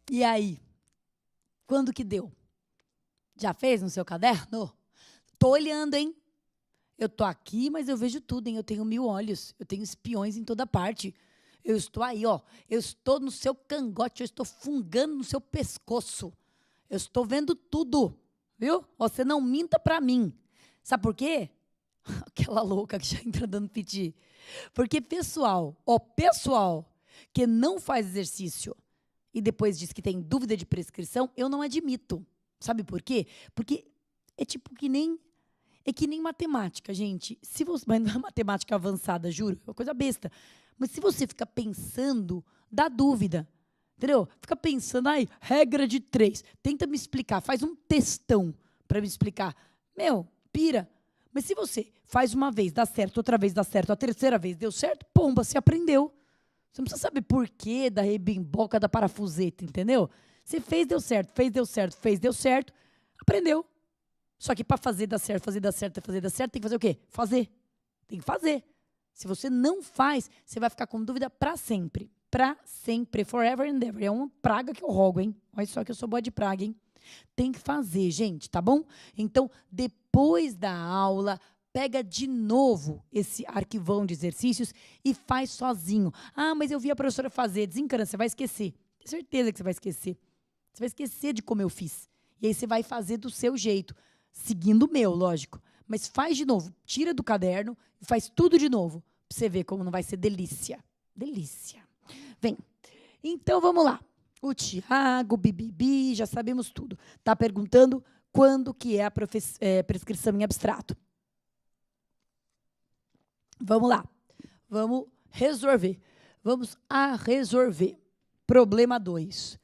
E aí? Quando que deu? Já fez no seu caderno? Tô olhando, hein? Eu tô aqui, mas eu vejo tudo, hein? Eu tenho 1000 olhos. Eu tenho espiões em toda parte. Eu estou aí, ó. Eu estou no seu cangote. Eu estou fungando no seu pescoço. Eu estou vendo tudo, viu? Você não minta pra mim. Sabe por quê? Aquela louca que já entra dando piti. Porque pessoal que não faz exercício e depois diz que tem dúvida de prescrição, eu não admito. Sabe por quê? Porque é tipo que nem matemática, gente. Se você, mas não é matemática avançada, juro, é uma coisa besta. Mas se você fica pensando, dá dúvida. Entendeu? Fica pensando, ai, regra de 3. Tenta me explicar, faz um textão para me explicar. Meu, pira. Mas se você faz uma vez, dá certo, outra vez dá certo, a terceira vez deu certo, pomba, você aprendeu. Você não precisa saber porquê da rebimboca da parafuseta, entendeu? Você fez, deu certo, fez, deu certo, fez, deu certo, aprendeu. Só que para fazer dar certo, fazer dar certo, fazer dar certo, tem que fazer o quê? Fazer. Tem que fazer. Se você não faz, você vai ficar com dúvida para sempre. Para sempre, forever and ever. É uma praga que eu rogo, hein? Olha só que eu sou boa de praga, hein? Tem que fazer, gente, tá bom? Então, depois da aula, pega de novo esse arquivão de exercícios e faz sozinho. Ah, mas eu vi a professora fazer. Desencana, você vai esquecer. Tenho certeza que você vai esquecer. Você vai esquecer de como eu fiz. E aí você vai fazer do seu jeito, seguindo o meu, lógico. Mas faz de novo, tira do caderno e faz tudo de novo, pra você ver como não vai ser delícia. Delícia. Vem. Então, vamos lá. O Tiago, Bibibi, já sabemos tudo. Está perguntando quando que é a prescrição em abstrato. Vamos lá. Vamos resolver. Vamos a resolver. Problema 2.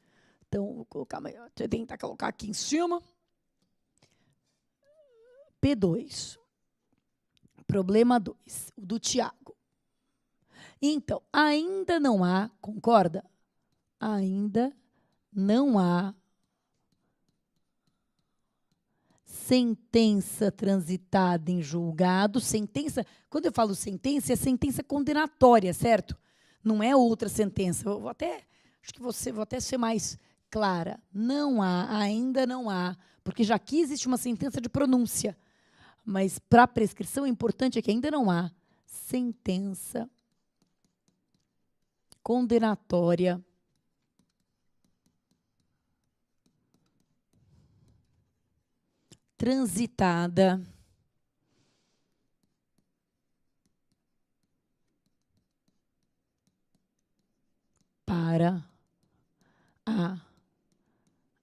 Então, vou colocar, deixa eu tentar colocar aqui em cima. P2. Problema 2, o do Tiago. Então, ainda não há, concorda? Ainda não há sentença transitada em julgado. Sentença, quando eu falo sentença, é sentença condenatória, certo? Não é outra sentença. Eu vou até ser mais clara. Não há, ainda não há, porque já aqui existe uma sentença de pronúncia. Mas para a prescrição, o importante é que ainda não há sentença condenatória transitada para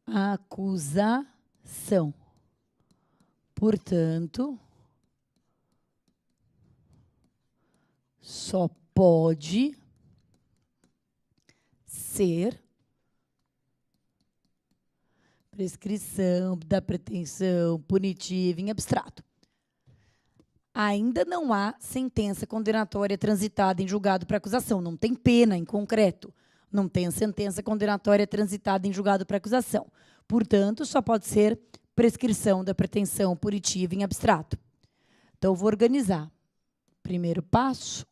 a acusação. Portanto, só pode ser prescrição da pretensão punitiva em abstrato. Ainda não há sentença condenatória transitada em julgado para acusação. Não tem pena em concreto. Não tem sentença condenatória transitada em julgado para acusação. Portanto, só pode ser prescrição da pretensão punitiva em abstrato. Então, eu vou organizar. Primeiro passo.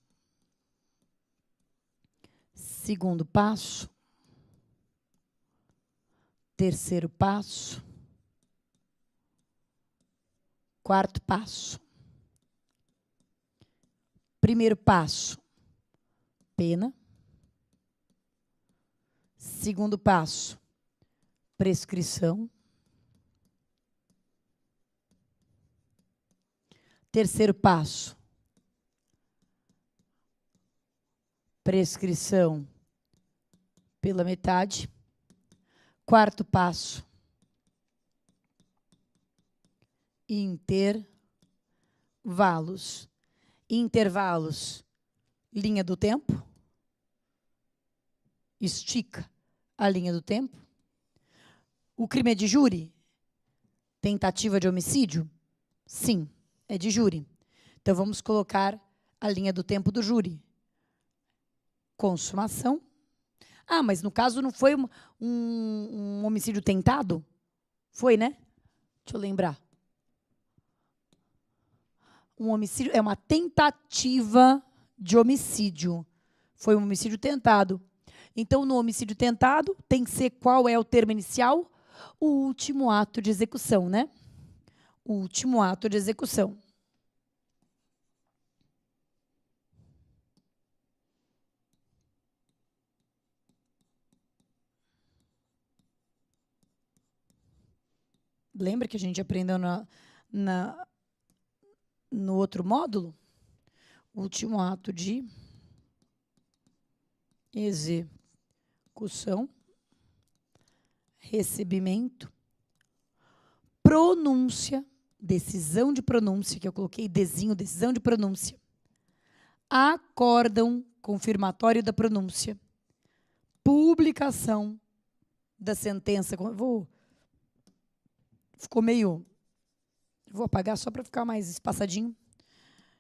Segundo passo. Terceiro passo. Quarto passo. Primeiro passo, pena. Segundo passo, prescrição. Terceiro passo, prescrição pela metade. Quarto passo, intervalos. Intervalos, linha do tempo. Estica a linha do tempo. O crime é de júri? Tentativa de homicídio? Sim, é de júri. Então, vamos colocar a linha do tempo do júri. Consumação. Ah, mas no caso não foi um homicídio tentado? Foi, né? Deixa eu lembrar. Um homicídio é uma tentativa de homicídio. Foi um homicídio tentado. Então, no homicídio tentado, tem que ser qual é o termo inicial? O último ato de execução, né? O último ato de execução. Lembra que a gente aprendeu no outro módulo? Último ato de execução, recebimento, pronúncia, decisão de pronúncia, que eu coloquei desenho, decisão de pronúncia, acórdão confirmatório da pronúncia, publicação da sentença. Ficou meio... Vou apagar só para ficar mais espaçadinho.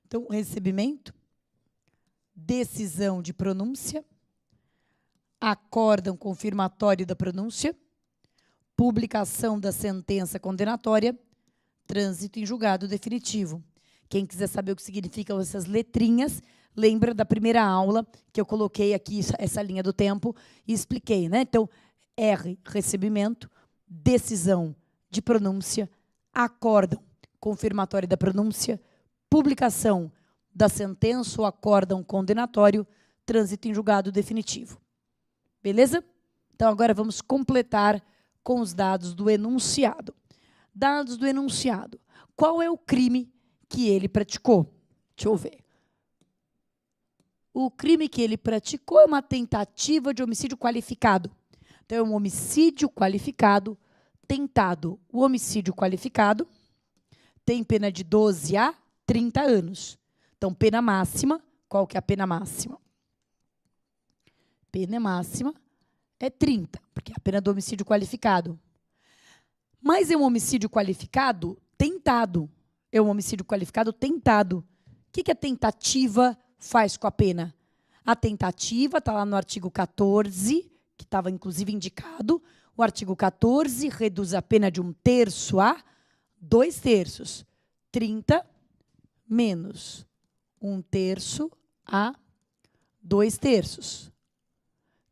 Então, recebimento, decisão de pronúncia, acórdão confirmatório da pronúncia, publicação da sentença condenatória, trânsito em julgado definitivo. Quem quiser saber o que significam essas letrinhas, lembra da primeira aula que eu coloquei aqui essa linha do tempo e expliquei, né? Então, R, recebimento, decisão de pronúncia, acórdão confirmatório da pronúncia, publicação da sentença ou acórdão condenatório, trânsito em julgado definitivo. Beleza? Então, agora vamos completar com os dados do enunciado. Dados do enunciado. Qual é o crime que ele praticou? Deixa eu ver. O crime que ele praticou é uma tentativa de homicídio qualificado. Então, é um homicídio qualificado tentado. O homicídio qualificado tem pena de 12 a 30 anos. Então, pena máxima, qual que é a pena máxima? Pena máxima é 30, porque é a pena do homicídio qualificado. Mas é um homicídio qualificado tentado. É um homicídio qualificado tentado. O que a tentativa faz com a pena? A tentativa está lá no artigo 14, que estava inclusive indicado. O artigo 14 reduz a pena de 1/3 a 2/3. 30 menos 1/3 a 2/3.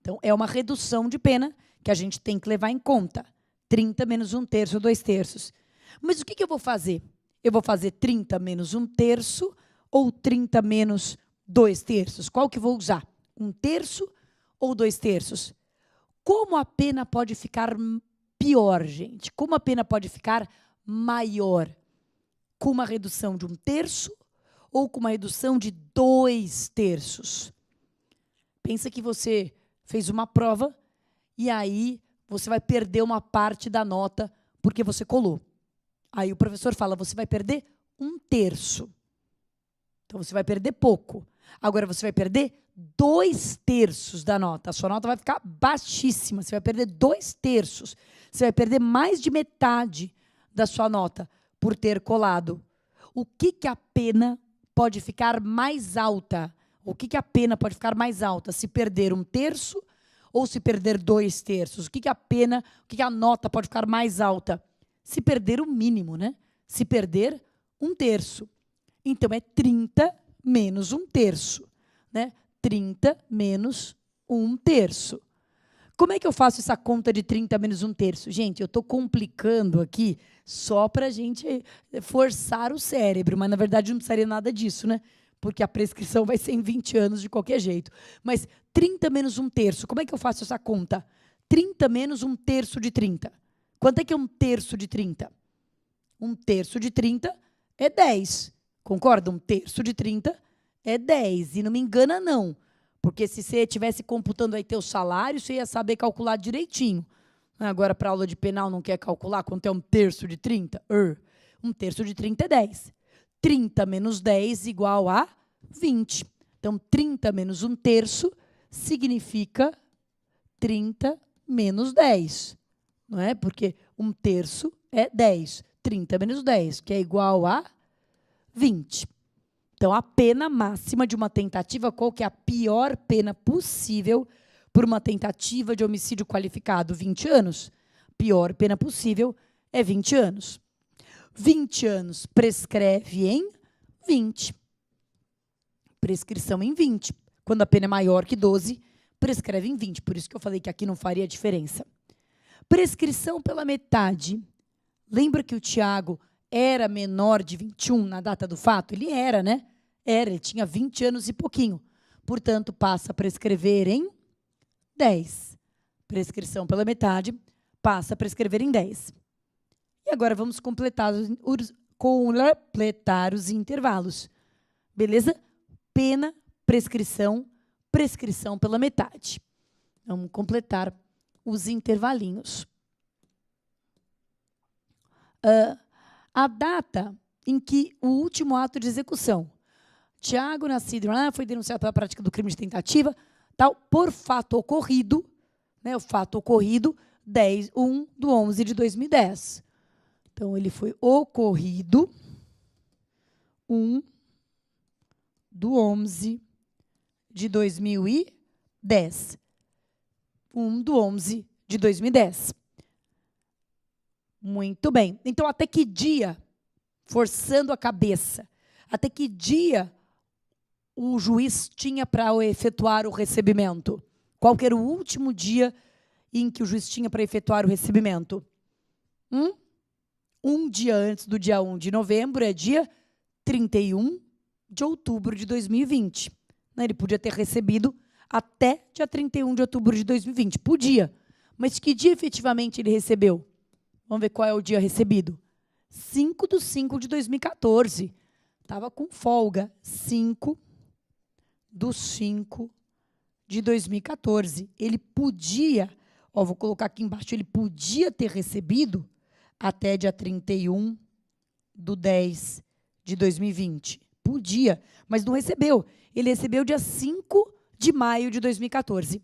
Então, é uma redução de pena que a gente tem que levar em conta. 30 menos 1/3 a 2/3. Mas o que eu vou fazer? Eu vou fazer 30 menos 1/3 ou 30 menos 2/3? Qual que vou usar? 1/3 ou 2/3? Como a pena pode ficar pior, gente? Como a pena pode ficar maior? Com uma redução de 1/3 ou com uma redução de 2/3? Pensa que você fez uma prova e aí você vai perder uma parte da nota porque você colou. Aí o professor fala, você vai perder 1/3. Então, você vai perder pouco. Agora, você vai perder 2/3 da nota. A sua nota vai ficar baixíssima. Você vai perder 2/3. Você vai perder mais de metade da sua nota por ter colado. O que a pena pode ficar mais alta? O que a pena pode ficar mais alta? Se perder 1/3 ou se perder 2/3? O que a pena, o que a nota pode ficar mais alta? Se perder o mínimo, né? Se perder 1/3. Então, é 30 menos 1/3, né? 30 menos 1/3. Como é que eu faço essa conta de 30 menos 1/3? Gente, eu estou complicando aqui só para a gente forçar o cérebro, mas, na verdade, não precisaria nada disso, né? Porque a prescrição vai ser em 20 anos de qualquer jeito. Mas 30 menos 1/3, como é que eu faço essa conta? 30 menos 1/3 de 30. Quanto é que é 1/3 de 30? 1/3 de 30 é 10. Concorda? 1/3 de 30 é 10. E não me engana, não. Porque se você estivesse computando aí teu salário, você ia saber calcular direitinho. Agora, para aula de penal, não quer calcular quanto é 1/3 de 30? 1/3 de 30 é 10. 30 menos 10 igual a 20. Então, 30 menos 1/3 significa 30 menos 10. Não é? Porque 1/3 é 10. 30 menos 10, que é igual a 20. Então, a pena máxima de uma tentativa, qual que é a pior pena possível por uma tentativa de homicídio qualificado? 20 anos. Pior pena possível é 20 anos. 20 anos prescreve em 20. Prescrição em 20. Quando a pena é maior que 12, prescreve em 20. Por isso que eu falei que aqui não faria diferença. Prescrição pela metade. Lembra que o Tiago era menor de 21 na data do fato? Ele era, né? Ele tinha 20 anos e pouquinho. Portanto, passa a prescrever em 10. Prescrição pela metade, passa a prescrever em 10. E agora vamos completar os intervalos. Beleza? Pena, prescrição, prescrição pela metade. Vamos completar os intervalinhos. A data em que o último ato de execução. Tiago, nascido lá, foi denunciado pela prática do crime de tentativa, tal, por fato ocorrido, né, o fato ocorrido, 1/11/2010. Então, ele foi ocorrido 1/11/2010. 1/11/2010. Muito bem. Então, até que dia, forçando a cabeça, até que dia o juiz tinha para efetuar o recebimento? Qual que era o último dia em que o juiz tinha para efetuar o recebimento? Um dia antes do dia 1 de novembro, é dia 31 de outubro de 2020. Ele podia ter recebido até dia 31 de outubro de 2020. Podia. Mas que dia efetivamente ele recebeu? Vamos ver qual é o dia recebido. 5/5/2014. Estava com folga. 5/5/2014. Ele podia, vou colocar aqui embaixo, ele podia ter recebido até dia 31/10/2020. Podia, mas não recebeu. Ele recebeu dia 5 de maio de 2014.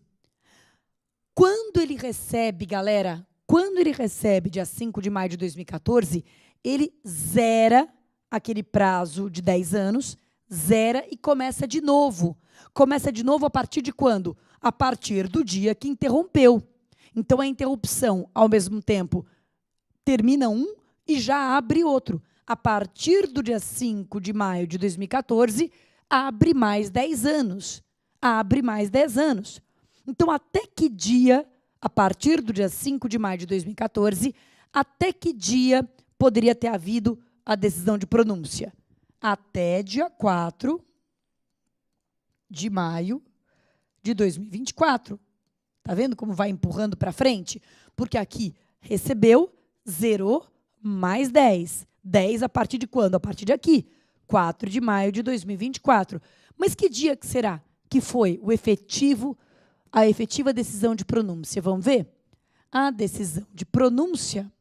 Quando ele recebe, galera, quando ele recebe dia 5 de maio de 2014, ele zera aquele prazo de 10 anos, zera e começa de novo. Começa de novo a partir de quando? A partir do dia que interrompeu. Então, a interrupção, ao mesmo tempo, termina um e já abre outro. A partir do dia 5 de maio de 2014, abre mais 10 anos. Abre mais 10 anos. Então, até que dia, a partir do dia 5 de maio de 2014, até que dia poderia ter havido a decisão de pronúncia? Até dia 4 de maio de 2024. Tá vendo como vai empurrando para frente? Porque aqui recebeu, zerou, mais 10. 10 a partir de quando? A partir de aqui, 4 de maio de 2024. Mas que dia que será que foi a efetiva decisão de pronúncia? Vamos ver? A decisão de pronúncia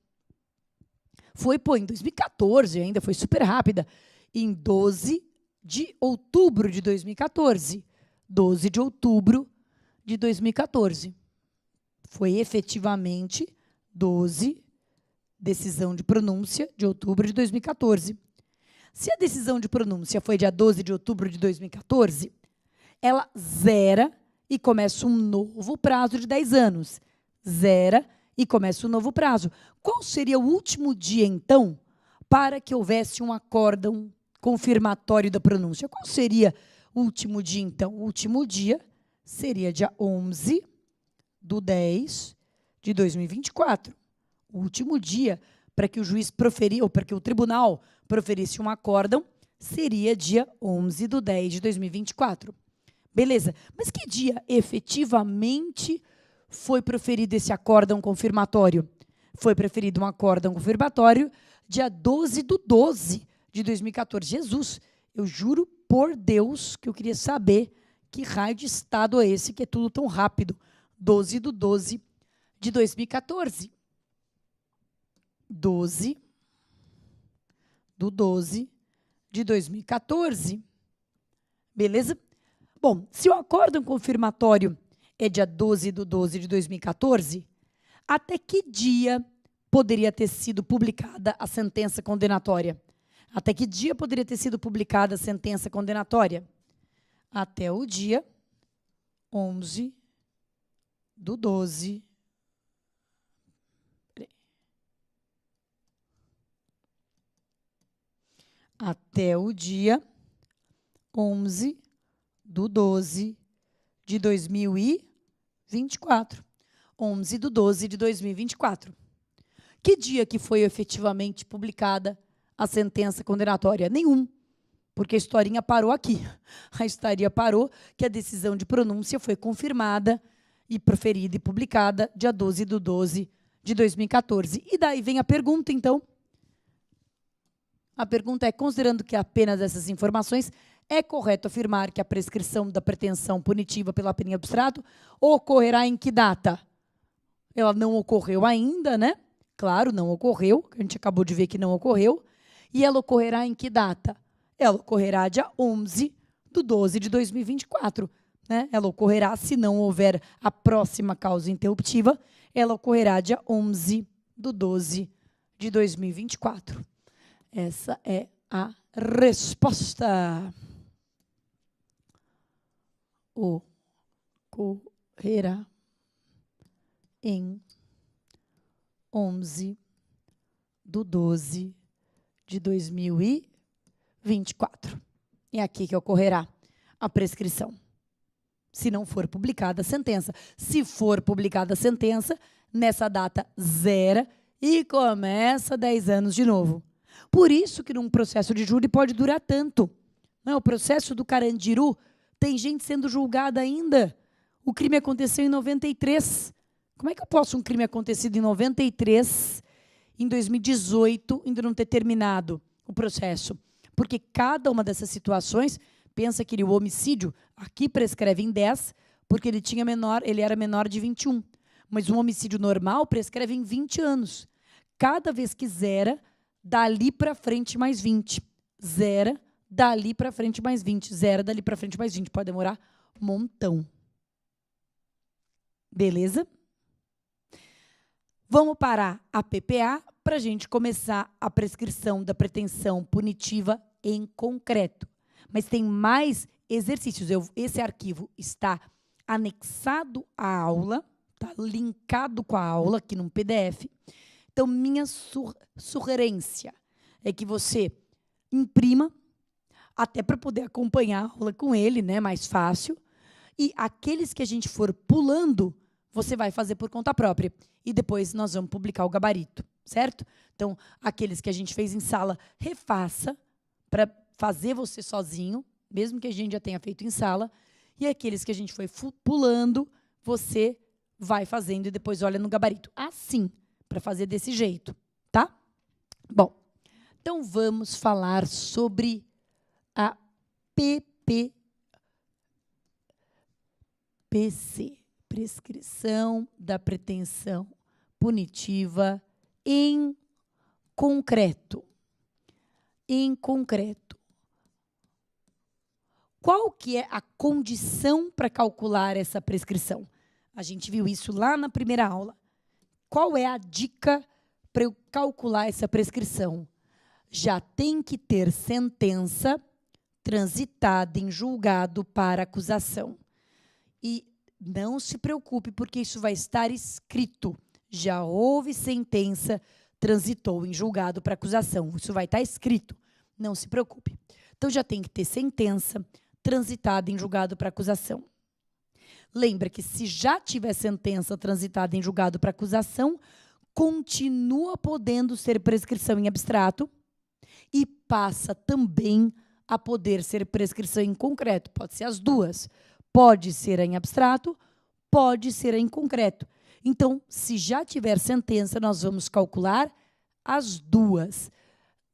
foi, em 2014 ainda, foi super rápida, em 12 de outubro de 2014. 12 de outubro de 2014. Foi efetivamente 12, decisão de pronúncia de outubro de 2014. Se a decisão de pronúncia foi dia 12 de outubro de 2014, ela zera e começa um novo prazo de 10 anos. Zera e começa um novo prazo. Qual seria o último dia, então, para que houvesse um acórdão confirmatório da pronúncia? Qual seria o último dia, então? O último dia seria dia 11/10/2024. O último dia para que o juiz proferisse, ou para que o tribunal proferisse um acórdão, seria dia 11/10/2024. Beleza. Mas que dia efetivamente foi proferido esse acórdão confirmatório? Foi proferido um acórdão confirmatório dia 12/12/2014. Jesus, eu juro por Deus que eu queria saber que raio de estado é esse que é tudo tão rápido. 12/12/2014. 12/12/2014. Beleza? Bom, se o acórdão confirmatório é dia 12/12/2014, até que dia poderia ter sido publicada a sentença condenatória? Até que dia poderia ter sido publicada a sentença condenatória? Até o dia 11/12. Até o dia 11/12/2014. 2024. 11 de 12 de 2024. Que dia que foi efetivamente publicada a sentença condenatória? Nenhum, porque a historinha parou aqui. A historinha parou que a decisão de pronúncia foi confirmada e proferida e publicada dia 12 de 12 de 2014. E daí vem a pergunta, então. A pergunta é, considerando que apenas essas informações, é correto afirmar que a prescrição da pretensão punitiva pela pena em abstrato ocorrerá em que data? Ela não ocorreu ainda, né? Claro, não ocorreu, a gente acabou de ver que não ocorreu. E ela ocorrerá em que data? Ela ocorrerá dia 11 de 12 de 2024. Né? Ela ocorrerá, se não houver a próxima causa interruptiva, ela ocorrerá dia 11 de 12 de 2024. Essa é a resposta. Ocorrerá em 11 de 12 de 2024. É aqui que ocorrerá a prescrição. Se não for publicada a sentença. Se for publicada a sentença, nessa data zera e começa 10 anos de novo. Por isso que num processo de júri pode durar tanto. Não, o processo do Carandiru tem gente sendo julgada ainda. O crime aconteceu em 93. Como é que eu posso um crime acontecido em 93, em 2018, ainda não ter terminado o processo? Porque cada uma dessas situações, pensa que o homicídio aqui prescreve em 10, porque ele era menor de 21. Mas um homicídio normal prescreve em 20 anos. Cada vez que zera, dali para frente mais 20. Zera, dali para frente mais 20. Zera, dali para frente mais 20. Pode demorar um montão. Beleza? Vamos parar a PPA para a gente começar a prescrição da pretensão punitiva em concreto. Mas tem mais exercícios. Esse arquivo está anexado à aula, está linkado com a aula aqui num PDF. Então, minha sugerência é que você imprima, até para poder acompanhar a aula com ele, né, mais fácil. E aqueles que a gente for pulando, você vai fazer por conta própria. E depois nós vamos publicar o gabarito, certo? Então, aqueles que a gente fez em sala, refaça para fazer você sozinho, mesmo que a gente já tenha feito em sala. E aqueles que a gente foi pulando, você vai fazendo e depois olha no gabarito. Assim, para fazer desse jeito, tá? Bom, então vamos falar sobre a PPC, prescrição da pretensão punitiva em concreto. Em concreto. Qual que é a condição para calcular essa prescrição? A gente viu isso lá na primeira aula. Qual é a dica para eu calcular essa prescrição? Já tem que ter sentença transitada em julgado para acusação. E não se preocupe, porque isso vai estar escrito. Já houve sentença, transitou em julgado para acusação. Isso vai estar escrito. Não se preocupe. Então, já tem que ter sentença transitada em julgado para acusação. Lembra que se já tiver sentença transitada em julgado para acusação, continua podendo ser prescrição em abstrato e passa também a poder ser prescrição em concreto. Pode ser as duas. Pode ser em abstrato, pode ser em concreto. Então, se já tiver sentença, nós vamos calcular as duas.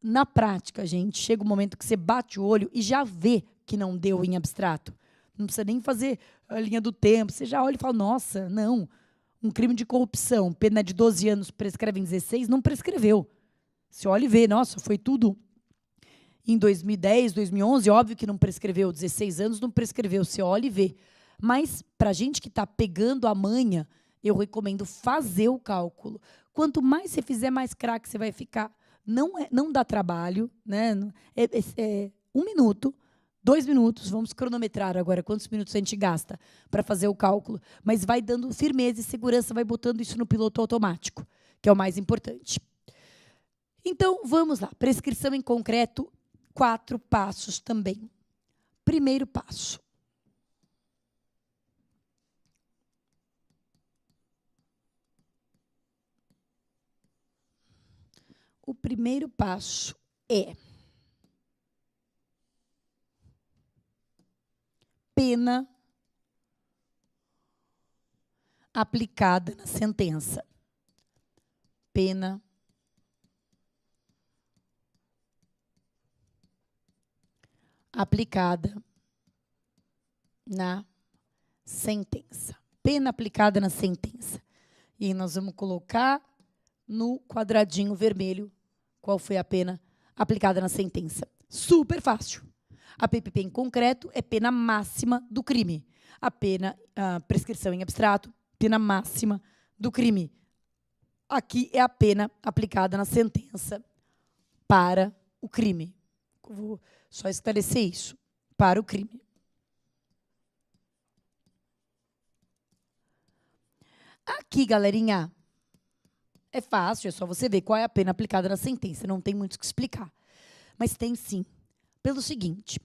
Na prática, gente, chega um momento que você bate o olho e já vê que não deu em abstrato. Não precisa nem fazer a linha do tempo. Você já olha e fala, nossa, não. Um crime de corrupção, pena de 12 anos, prescreve em 16, não prescreveu. Você olha e vê, nossa, foi tudo em 2010, 2011, óbvio que não prescreveu, 16 anos não prescreveu, você olha e vê. Mas, para a gente que está pegando a manha, eu recomendo fazer o cálculo. Quanto mais você fizer, mais craque você vai ficar. Não dá trabalho, né? É 1 minuto, 2 minutos, vamos cronometrar agora quantos minutos a gente gasta para fazer o cálculo, mas vai dando firmeza e segurança, vai botando isso no piloto automático, que é o mais importante. Então, vamos lá. Prescrição em concreto, 4 passos também. Primeiro passo. O primeiro passo é pena aplicada na sentença. Pena aplicada na sentença. Pena aplicada na sentença. E aí nós vamos colocar no quadradinho vermelho qual foi a pena aplicada na sentença. Super fácil. A PPP em concreto é pena máxima do crime. A prescrição em abstrato, pena máxima do crime. Aqui é a pena aplicada na sentença para o crime. Vou só esclarecer isso. Para o crime. Aqui, galerinha, é fácil, é só você ver qual é a pena aplicada na sentença. Não tem muito o que explicar. Mas tem sim. Pelo seguinte,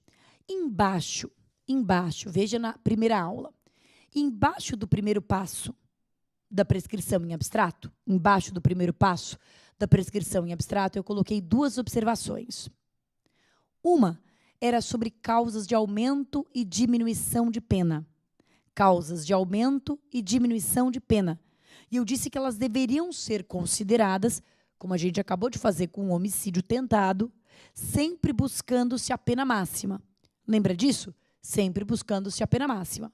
embaixo, veja na primeira aula, embaixo do primeiro passo da prescrição em abstrato, eu coloquei duas observações. Uma era sobre causas de aumento e diminuição de pena. Causas de aumento e diminuição de pena. E eu disse que elas deveriam ser consideradas, como a gente acabou de fazer com o homicídio tentado, sempre buscando-se a pena máxima. Lembra disso? Sempre buscando-se a pena máxima.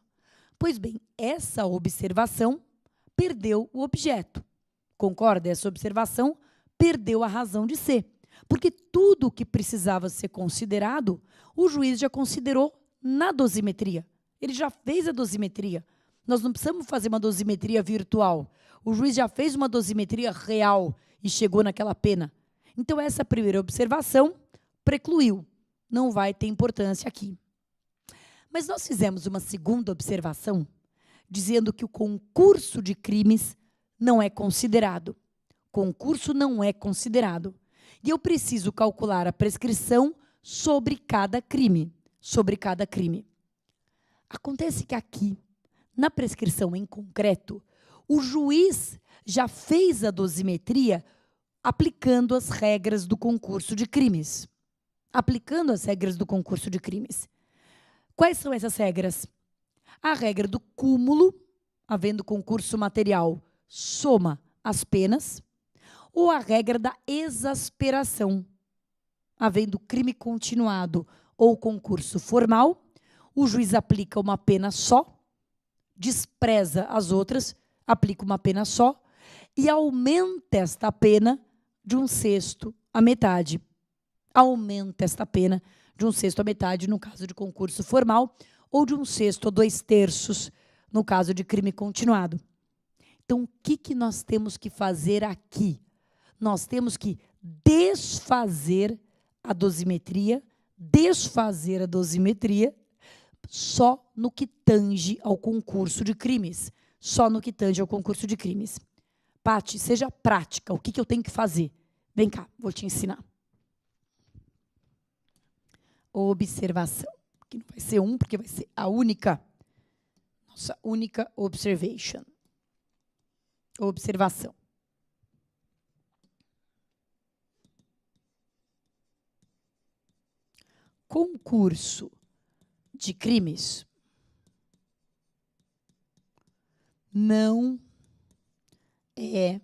Pois bem, essa observação perdeu o objeto. Concorda? Essa observação perdeu a razão de ser. Porque tudo o que precisava ser considerado, o juiz já considerou na dosimetria. Ele já fez a dosimetria. Nós não precisamos fazer uma dosimetria virtual. O juiz já fez uma dosimetria real e chegou naquela pena. Então, essa primeira observação precluiu. Não vai ter importância aqui. Mas nós fizemos uma segunda observação, dizendo que o concurso de crimes não é considerado. Concurso não é considerado. E eu preciso calcular a prescrição sobre cada crime. Acontece que aqui, na prescrição em concreto, o juiz já fez a dosimetria aplicando as regras do concurso de crimes. Quais são essas regras? A regra do cúmulo, havendo concurso material, soma as penas, ou a regra da exasperação, havendo crime continuado ou concurso formal, o juiz aplica uma pena só, despreza as outras, aplica uma pena só e aumenta esta pena de 1/6 à metade. Aumenta esta pena de 1/6 à metade no caso de concurso formal ou de 1/6 a 2/3 no caso de crime continuado. Então, o que nós temos que fazer aqui? Nós temos que desfazer a dosimetria só no que tange ao concurso de crimes. Pati, seja prática. O que eu tenho que fazer? Vem cá, vou te ensinar. Observação. Que não vai ser porque vai ser a única. Nossa única observation. Observação. Concurso de crimes não é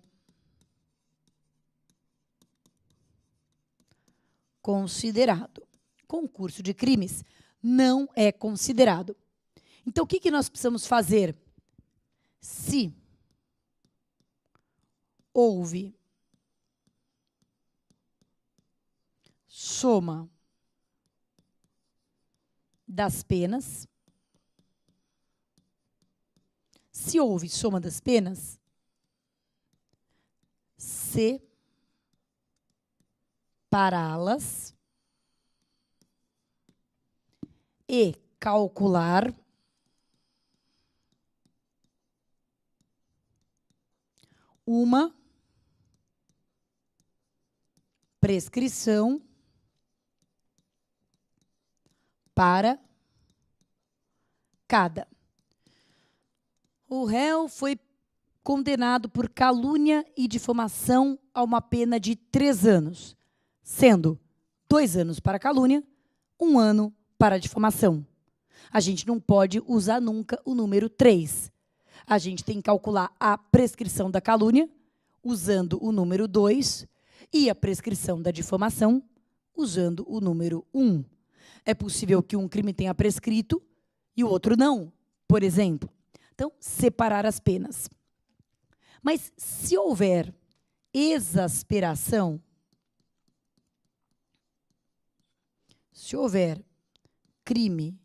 considerado. Concurso de crimes não é considerado. Então, o que nós precisamos fazer? Se houve soma das penas, separá-las e calcular uma prescrição para cada. O réu foi condenado por calúnia e difamação a uma pena de 3 anos, sendo 2 anos para calúnia, 1 ano para difamação. A gente não pode usar nunca o número 3. A gente tem que calcular a prescrição da calúnia usando o número 2 e a prescrição da difamação usando o número 1. É possível que um crime tenha prescrito e o outro não, por exemplo. Então, separar as penas. Mas se houver exasperação, se houver crime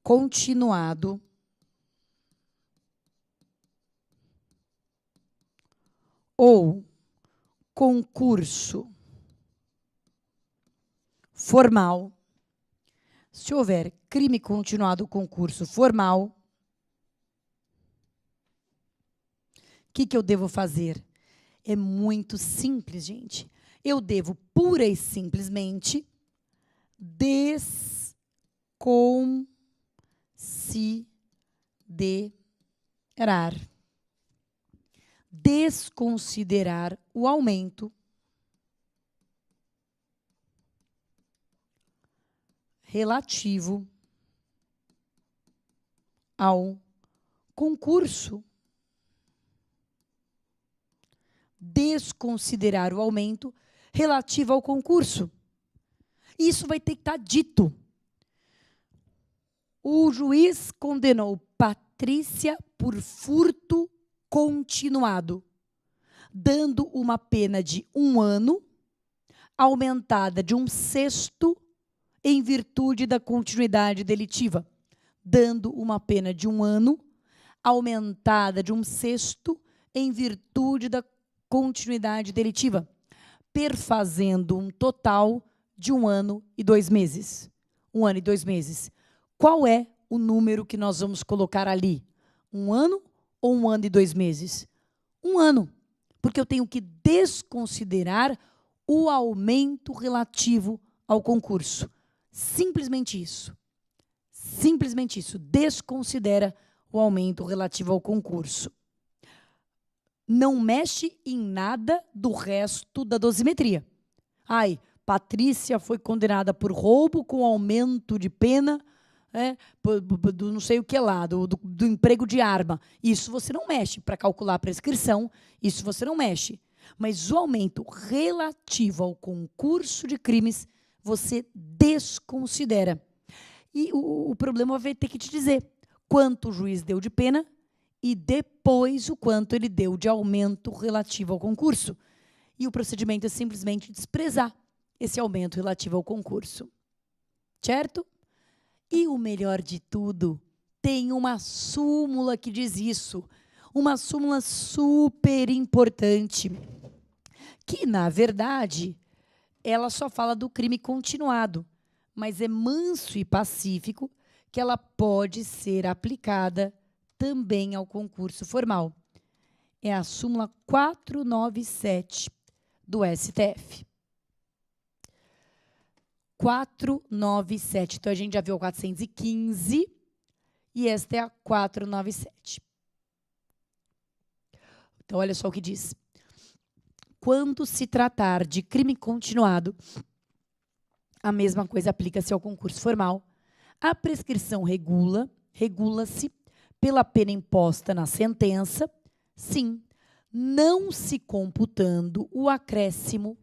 continuado ou concurso formal, se houver crime continuado, concurso formal, o que eu devo fazer? É muito simples, gente. Eu devo pura e simplesmente desconsiderar o aumento relativo ao concurso. Desconsiderar o aumento relativo ao concurso. Isso vai ter que estar dito. O juiz condenou Patrícia por furto continuado, dando uma pena de 1 ano, aumentada de 1/6 em virtude da continuidade delitiva, dando uma pena de 1 ano, aumentada de 1/6 em virtude da continuidade delitiva, perfazendo um total de 1 ano e 2 meses. 1 ano e 2 meses. Qual é o número que nós vamos colocar ali? 1 ano ou 1 ano e 2 meses? 1 ano, porque eu tenho que desconsiderar o aumento relativo ao concurso. Simplesmente isso. Simplesmente isso. Desconsidera o aumento relativo ao concurso. Não mexe em nada do resto da dosimetria. Ai, Patrícia foi condenada por roubo com aumento de pena, do não sei o que lá, do emprego de arma. Isso você não mexe para calcular a prescrição, isso você não mexe. Mas o aumento relativo ao concurso de crimes, você desconsidera. E o problema vai ter que te dizer quanto o juiz deu de pena e depois o quanto ele deu de aumento relativo ao concurso. E o procedimento é simplesmente desprezar esse aumento relativo ao concurso. Certo? E o melhor de tudo, tem uma súmula que diz isso. Uma súmula super importante, que, na verdade, ela só fala do crime continuado, mas é manso e pacífico que ela pode ser aplicada também ao concurso formal. É a súmula 497 do STF. 497. Então, a gente já viu a 415 e esta é a 497. Então, olha só o que diz. Quando se tratar de crime continuado, a mesma coisa aplica-se ao concurso formal. A prescrição regula-se pela pena imposta na sentença, sim, não se computando o acréscimo,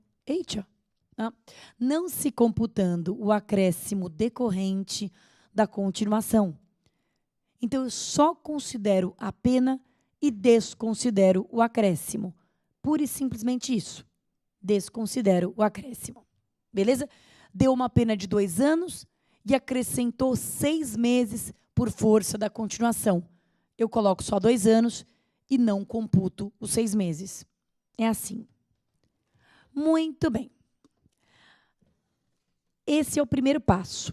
não se computando o acréscimo decorrente da continuação. Então, eu só considero a pena e desconsidero o acréscimo. Pura e simplesmente isso. Desconsidero o acréscimo. Beleza? Deu uma pena de 2 anos e acrescentou 6 meses por força da continuação. Eu coloco só 2 anos e não computo os 6 meses. É assim. Muito bem. Esse é o primeiro passo.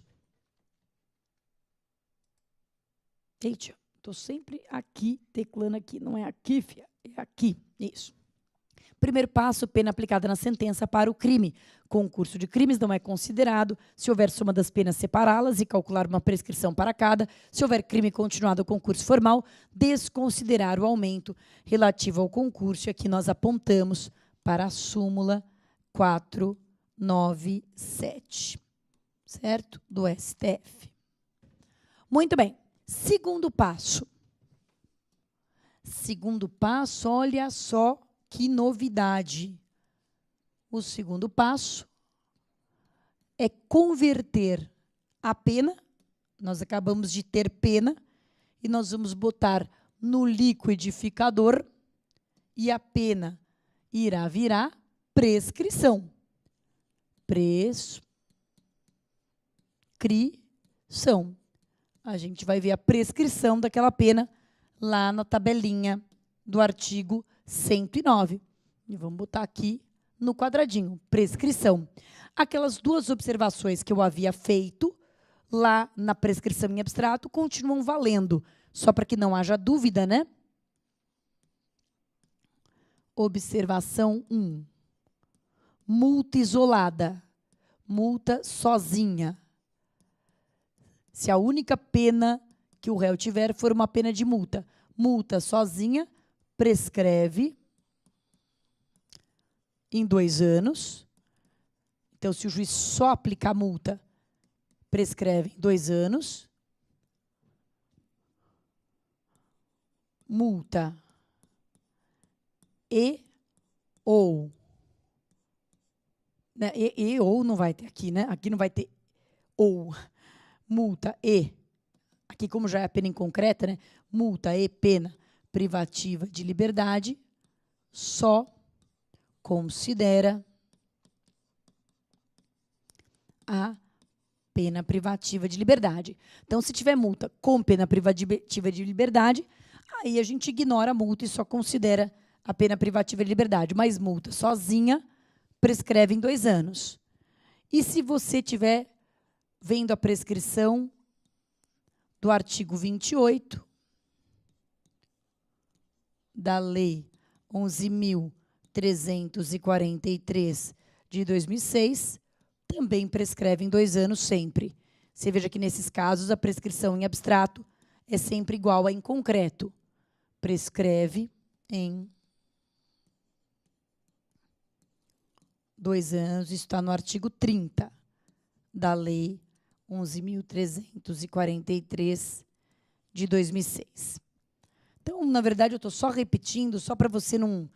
Eita, estou sempre aqui, teclando aqui. Não é aqui, fia, é aqui. Isso. Primeiro passo, pena aplicada na sentença para o crime. Concurso de crimes não é considerado se houver soma das penas separá-las e calcular uma prescrição para cada. Se houver crime continuado ao concurso formal, desconsiderar o aumento relativo ao concurso. E aqui nós apontamos para a súmula 497, certo? Do STF. Muito bem. Segundo passo. Segundo passo, olha só que novidade. O segundo passo é converter a pena, nós acabamos de ter pena, e nós vamos botar no liquidificador, e a pena irá virar prescrição. Prescrição. A gente vai ver a prescrição daquela pena lá na tabelinha do artigo 109. E vamos botar aqui no quadradinho, prescrição. Aquelas duas observações que eu havia feito lá na prescrição em abstrato continuam valendo, só para que não haja dúvida, né? Observação 1. Multa isolada. Multa sozinha. Se a única pena que o réu tiver for uma pena de multa. Multa sozinha prescreve em 2 anos. Então, se o juiz só aplicar multa, prescreve em 2 anos. Multa ou, né? Ou não vai ter aqui, né? Aqui não vai ter ou. Multa e, aqui como já é a pena em concreta, né? Multa e pena privativa de liberdade, só considera a pena privativa de liberdade. Então, se tiver multa com pena privativa de liberdade, aí a gente ignora a multa e só considera a pena privativa de liberdade. Mas multa sozinha prescreve em 2 anos. E se você tiver vendo a prescrição do artigo 28 da Lei 11.343 de 2006, também prescreve em 2 anos sempre. Você veja que, nesses casos, a prescrição em abstrato é sempre igual a em concreto. Prescreve em 2 anos, isso está no artigo 30 da Lei 11.343 de 2006. Então, na verdade, eu estou só repetindo, só para você não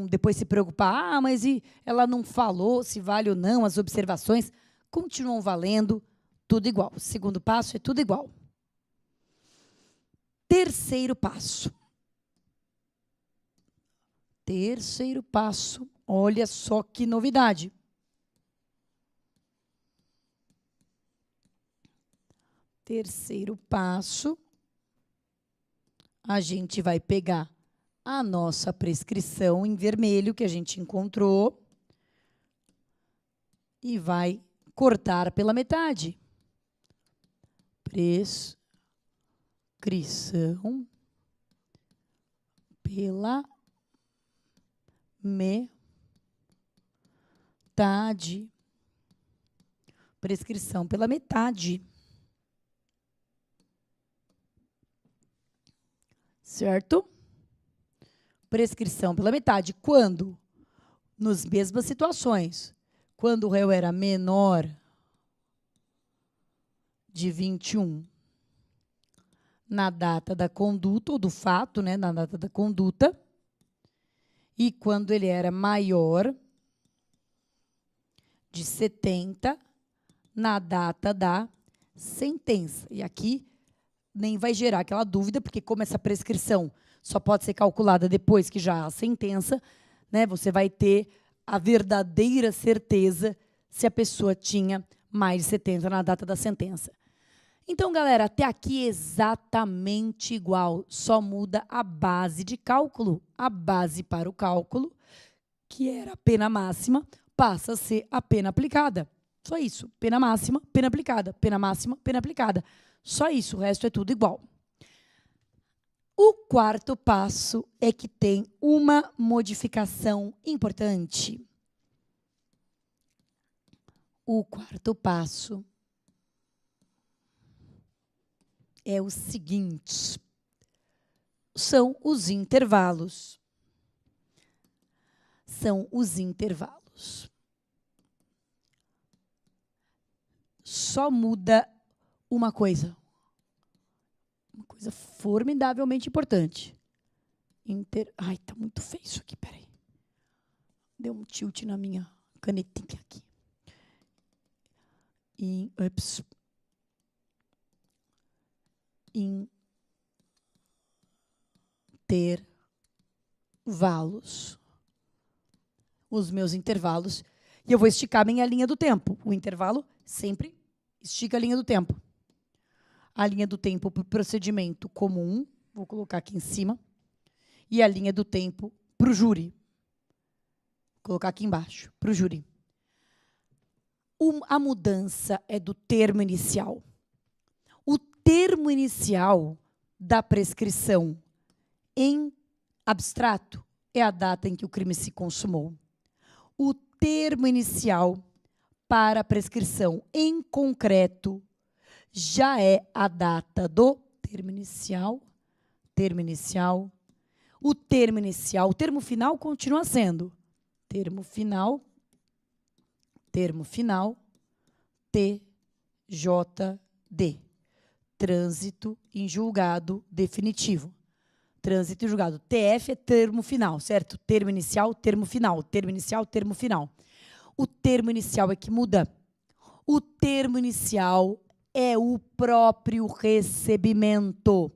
depois se preocupar, ah, mas ela não falou se vale ou não, as observações continuam valendo, tudo igual. Segundo passo é tudo igual. Terceiro passo. Terceiro passo, olha só que novidade. Terceiro passo, a gente vai pegar a nossa prescrição em vermelho que a gente encontrou e vai cortar pela metade. Prescrição pela metade. Prescrição pela metade. Certo? Prescrição pela metade. Quando? Nas mesmas situações. Quando o réu era menor de 21, na data da conduta, ou do fato, né, na data da conduta, e quando ele era maior de 70, na data da sentença. E aqui nem vai gerar aquela dúvida, porque como essa prescrição só pode ser calculada depois que já há a sentença, né, você vai ter a verdadeira certeza se a pessoa tinha mais de 70 na data da sentença. Então, galera, até aqui exatamente igual, só muda a base de cálculo. A base para o cálculo, que era a pena máxima, passa a ser a pena aplicada. Só isso, pena máxima, pena aplicada, pena máxima, pena aplicada. Só isso, o resto é tudo igual. O quarto passo é que tem uma modificação importante. O quarto passo é o seguinte: são os intervalos. São os intervalos. Só muda uma coisa formidavelmente importante. Ai, tá muito feio isso aqui, peraí. Deu um tilt na minha canetinha aqui. Intervalos. Os meus intervalos. E eu vou esticar minha linha do tempo. O intervalo sempre estica a linha do tempo. A linha do tempo para o procedimento comum, vou colocar aqui em cima, e a linha do tempo para o júri. Vou colocar aqui embaixo, para o júri. A mudança é do termo inicial. O termo inicial da prescrição em abstrato é a data em que o crime se consumou. O termo inicial para a prescrição em concreto já é a data do termo inicial. O termo inicial, o termo final continua sendo termo final, TJD. Trânsito em julgado definitivo. Trânsito em julgado. TF é termo final, certo? Termo inicial, termo final. Termo inicial, termo final. O termo inicial é que muda. O termo inicial é o próprio recebimento.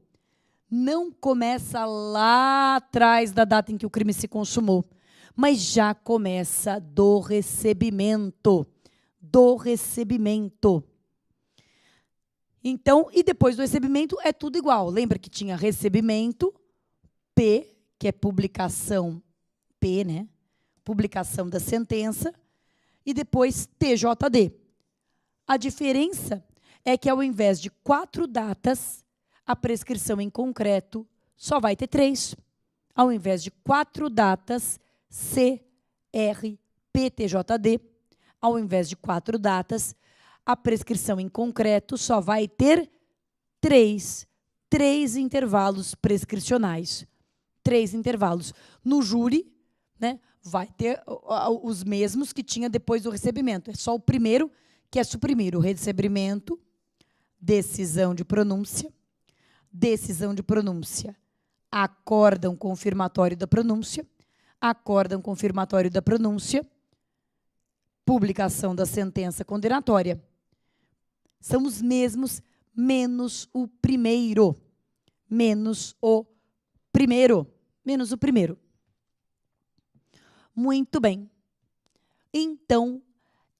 Não começa lá atrás da data em que o crime se consumou, mas já começa do recebimento. Então, e depois do recebimento é tudo igual. Lembra que tinha recebimento, P, que é publicação, P, né? Publicação da sentença, e depois TJD. A diferença é que, ao invés de 4 datas, a prescrição em concreto só vai ter 3. Ao invés de 4 datas, CRPTJD, ao invés de 4 datas, a prescrição em concreto só vai ter 3 intervalos prescricionais. 3 intervalos. No júri, né, vai ter os mesmos que tinha depois do recebimento. É só o primeiro que é suprimir o recebimento, decisão de pronúncia, acórdão confirmatório da pronúncia, publicação da sentença condenatória. São os mesmos, menos o primeiro. Muito bem. Então,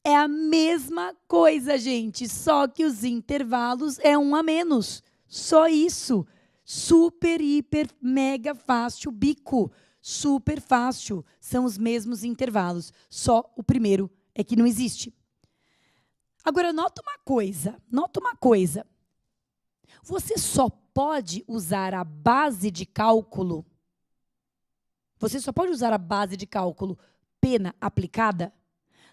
é a mesma coisa, gente, só que os intervalos é um a menos. Só isso. Super, hiper, mega fácil, bico. Super fácil. São os mesmos intervalos. Só o primeiro é que não existe. Agora, nota uma coisa. Você só pode usar a base de cálculo. Pena aplicada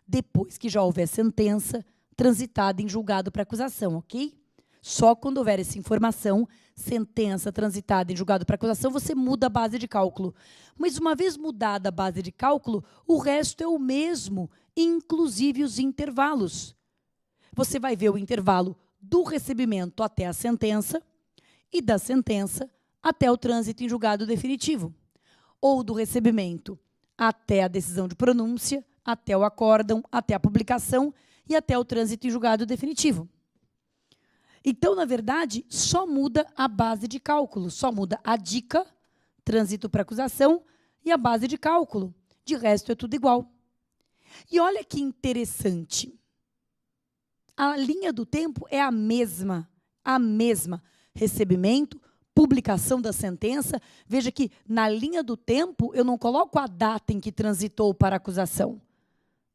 depois que já houver sentença transitada em julgado para acusação, ok? Só quando houver essa informação, sentença transitada em julgado para acusação, você muda a base de cálculo. Mas uma vez mudada a base de cálculo, o resto é o mesmo, inclusive os intervalos. Você vai ver o intervalo do recebimento até a sentença e da sentença até o trânsito em julgado definitivo. Ou do recebimento até a decisão de pronúncia, até o acórdão, até a publicação e até o trânsito em julgado definitivo. Então, na verdade, só muda a base de cálculo, só muda a dica, trânsito para acusação e a base de cálculo. De resto, é tudo igual. E olha que interessante. A linha do tempo é a mesma. Recebimento, publicação da sentença. Veja que na linha do tempo eu não coloco a data em que transitou para a acusação.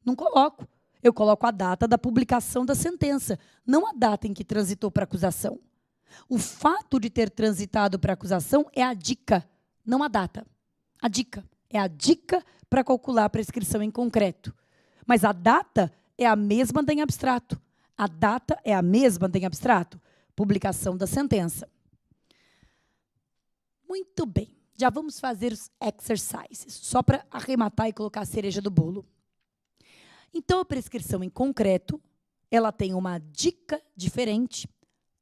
Não coloco. Eu coloco a data da publicação da sentença, não a data em que transitou para a acusação. O fato de ter transitado para a acusação é a dica, não a data. A dica é a dica para calcular a prescrição em concreto. Mas a data é a mesma da em abstrato. A data é a mesma da em abstrato. Publicação da sentença. Muito bem. Já vamos fazer os exercises, só para arrematar e colocar a cereja do bolo. Então, a prescrição em concreto, ela tem uma dica diferente,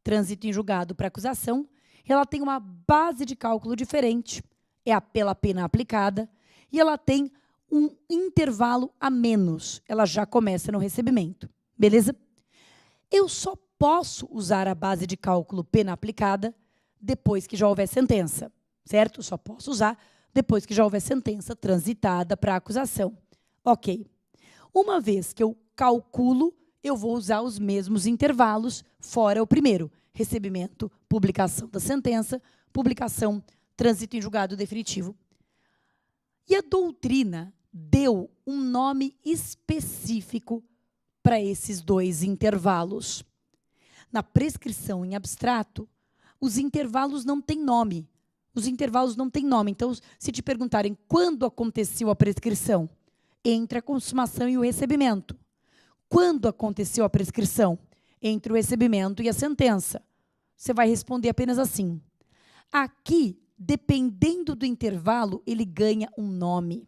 trânsito em julgado para acusação, ela tem uma base de cálculo diferente, é a pela pena aplicada, e ela tem um intervalo a menos, ela já começa no recebimento, beleza? Eu só posso usar a base de cálculo pena aplicada depois que já houver sentença, certo? Só posso usar depois que já houver sentença transitada para a acusação. Ok. Uma vez que eu calculo, eu vou usar os mesmos intervalos, fora o primeiro. Recebimento, publicação da sentença, publicação, trânsito em julgado definitivo. E a doutrina deu um nome específico para esses dois intervalos. Na prescrição em abstrato, os intervalos não têm nome. Os intervalos não têm nome. Então, se te perguntarem quando aconteceu a prescrição, entre a consumação e o recebimento. Quando aconteceu a prescrição? Entre o recebimento e a sentença. Você vai responder apenas assim. Aqui, dependendo do intervalo, ele ganha um nome.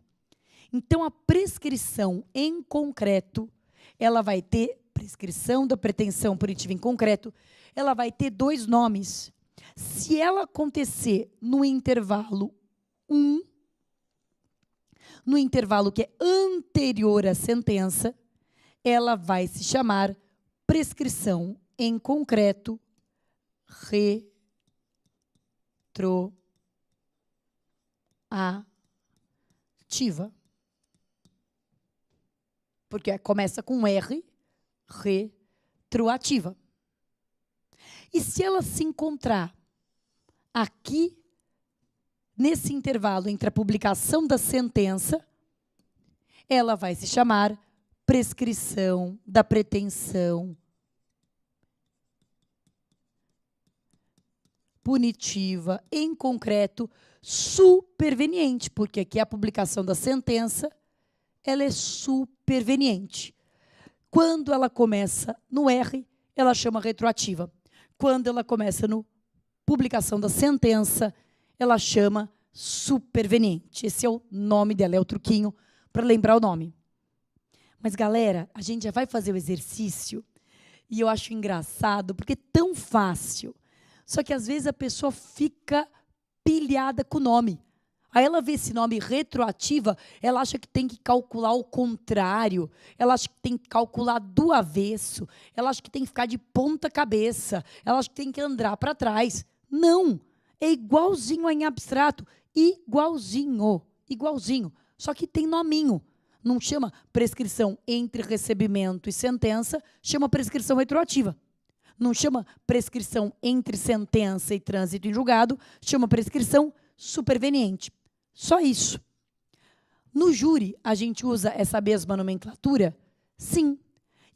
Então, a prescrição em concreto, ela vai ter, prescrição da pretensão punitiva em concreto, ela vai ter dois nomes. Se ela acontecer no intervalo 1, no intervalo que é anterior à sentença, ela vai se chamar prescrição em concreto retroativa. Porque começa com R, retroativa. E se ela se encontrar aqui, nesse intervalo entre a publicação da sentença, ela vai se chamar prescrição da pretensão punitiva, em concreto, superveniente, porque aqui a publicação da sentença, ela é superveniente. Quando ela começa no R, ela chama retroativa. Quando ela começa no publicação da sentença, ela chama superveniente. Esse é o nome dela, é o truquinho para lembrar o nome. Mas, galera, a gente já vai fazer o exercício e eu acho engraçado, porque é tão fácil. Só que, às vezes, a pessoa fica pilhada com o nome. Aí ela vê esse nome retroativa, ela acha que tem que calcular o contrário, ela acha que tem que calcular do avesso, ela acha que tem que ficar de ponta cabeça, ela acha que tem que andar para trás. Não, é igualzinho em abstrato, igualzinho, só que tem nominho. Não chama prescrição entre recebimento e sentença, chama prescrição retroativa. Não chama prescrição entre sentença e trânsito em julgado, chama prescrição superveniente. Só isso. No júri, a gente usa essa mesma nomenclatura? Sim.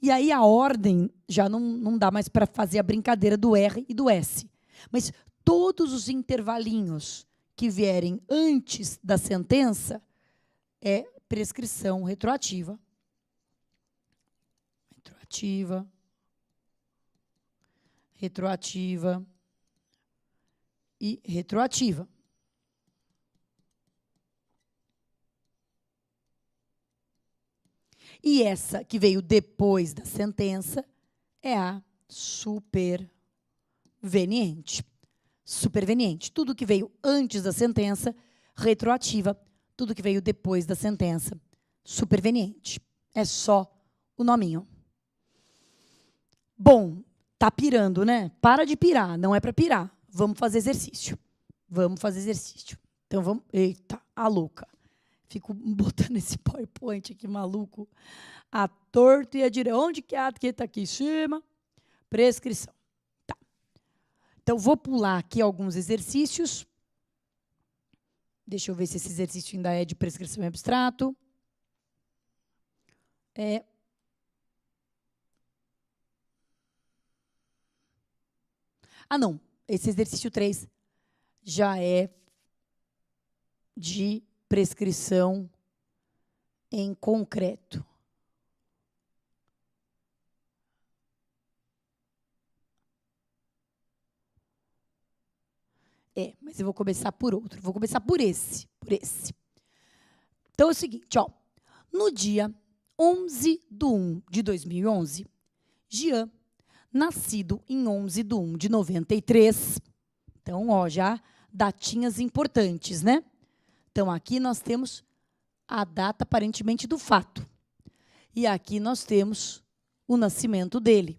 E aí a ordem já não dá mais para fazer a brincadeira do R e do S. Mas todos os intervalinhos que vierem antes da sentença é prescrição retroativa. Retroativa e retroativa. E essa que veio depois da sentença é a superveniente. Superveniente. Tudo que veio antes da sentença, retroativa. Tudo que veio depois da sentença, superveniente. É só o nominho. Bom, tá pirando, né? Para de pirar, não é para pirar. Vamos fazer exercício. Então, vamos... Eita, a louca. Fico botando esse PowerPoint aqui, maluco. A torto e a direita. Onde que é? Que está aqui em cima. Prescrição. Tá. Então, vou pular aqui alguns exercícios. Deixa eu ver se esse exercício ainda é de prescrição em abstrato. Ah, não. esse exercício 3 já é de prescrição em concreto. Mas eu vou começar por outro. Vou começar por esse. Então é o seguinte, ó. No dia 11/1/2011, Jean, nascido em 11/1/93. Então, ó, já datinhas importantes, né? Então, aqui nós temos a data, aparentemente, do fato. E aqui nós temos o nascimento dele.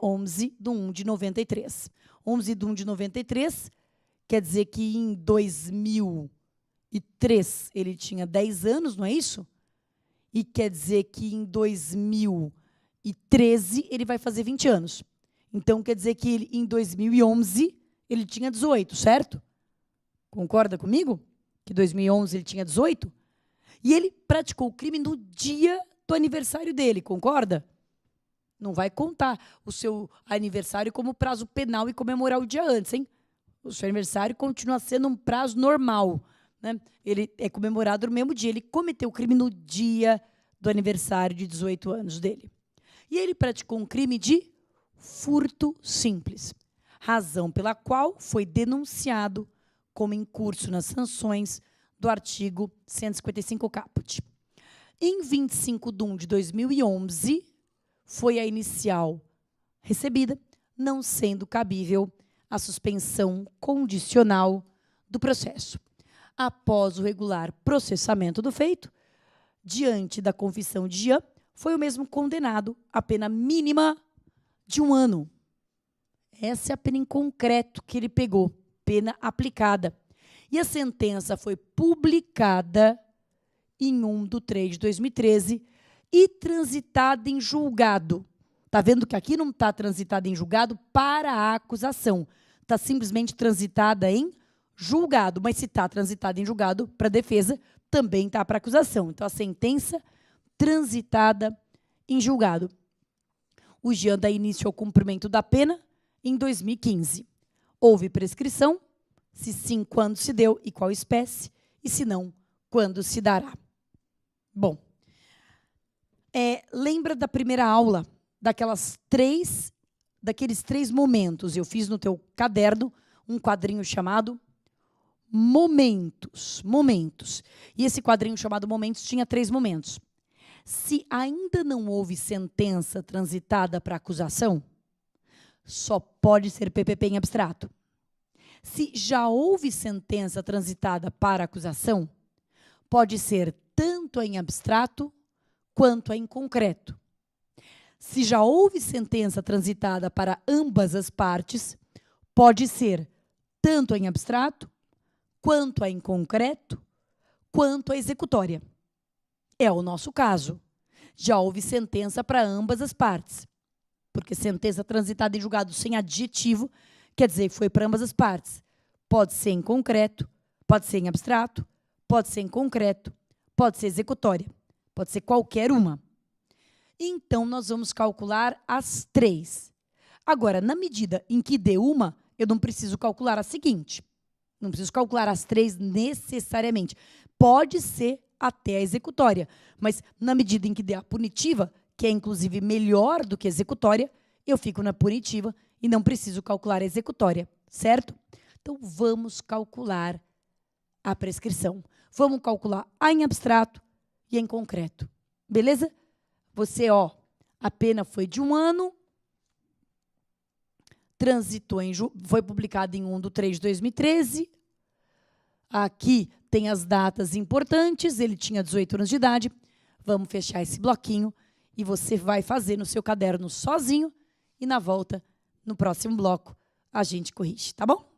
11/1/93. 11/1/93 quer dizer que em 2003 ele tinha 10 anos, não é isso? E quer dizer que em 2013 ele vai fazer 20 anos. Então, quer dizer que ele, em 2011 ele tinha 18, certo? Concorda comigo? Que em 2011 ele tinha 18? E ele praticou o crime no dia do aniversário dele, concorda? Não vai contar o seu aniversário como prazo penal e comemorar o dia antes, hein? O seu aniversário continua sendo um prazo normal, né? Ele é comemorado no mesmo dia. Ele cometeu o crime no dia do aniversário de 18 anos dele. E ele praticou um crime de furto simples, razão pela qual foi denunciado como incurso nas sanções do artigo 155 caput. Em 25/1/2011, foi a inicial recebida, não sendo cabível a suspensão condicional do processo. Após o regular processamento do feito, diante da confissão de Jean, foi o mesmo condenado à pena mínima de 1 ano. Essa é a pena em concreto que ele pegou, pena aplicada. E a sentença foi publicada em 1/3/2013 e transitada em julgado. Está vendo que aqui não está transitada em julgado para a acusação. Está simplesmente transitada em julgado. Mas se está transitada em julgado para a defesa, também está para a acusação. Então, a sentença transitada em julgado. O Jean dá início ao cumprimento da pena em 2015. Houve prescrição? Se sim, quando se deu e qual espécie? E se não, quando se dará? Bom, lembra da primeira aula, daqueles 3 momentos? Eu fiz no teu caderno um quadrinho chamado Momentos. E esse quadrinho chamado Momentos tinha 3 momentos. Se ainda não houve sentença transitada para acusação, só pode ser PPP em abstrato. Se já houve sentença transitada para acusação, pode ser tanto em abstrato quanto em concreto. Se já houve sentença transitada para ambas as partes, pode ser tanto em abstrato, quanto em concreto, quanto a executória. É o nosso caso. Já houve sentença para ambas as partes, porque sentença transitada em julgado sem adjetivo quer dizer que foi para ambas as partes. Pode ser em concreto, pode ser em abstrato, pode ser em concreto, pode ser executória, pode ser qualquer uma. Então, nós vamos calcular as 3. Agora, na medida em que dê uma, eu não preciso calcular a seguinte. Não preciso calcular as 3 necessariamente. Pode ser até a executória, mas na medida em que dê a punitiva, que é inclusive melhor do que a executória, eu fico na punitiva e não preciso calcular a executória, certo? Então, vamos calcular a prescrição. Vamos calcular a em abstrato e em concreto. Beleza? Você, a pena foi de 1 ano, transitou foi publicado em 1/3/2013. Aqui tem as datas importantes, ele tinha 18 anos de idade. Vamos fechar esse bloquinho e você vai fazer no seu caderno sozinho e na volta, no próximo bloco, a gente corrige, tá bom?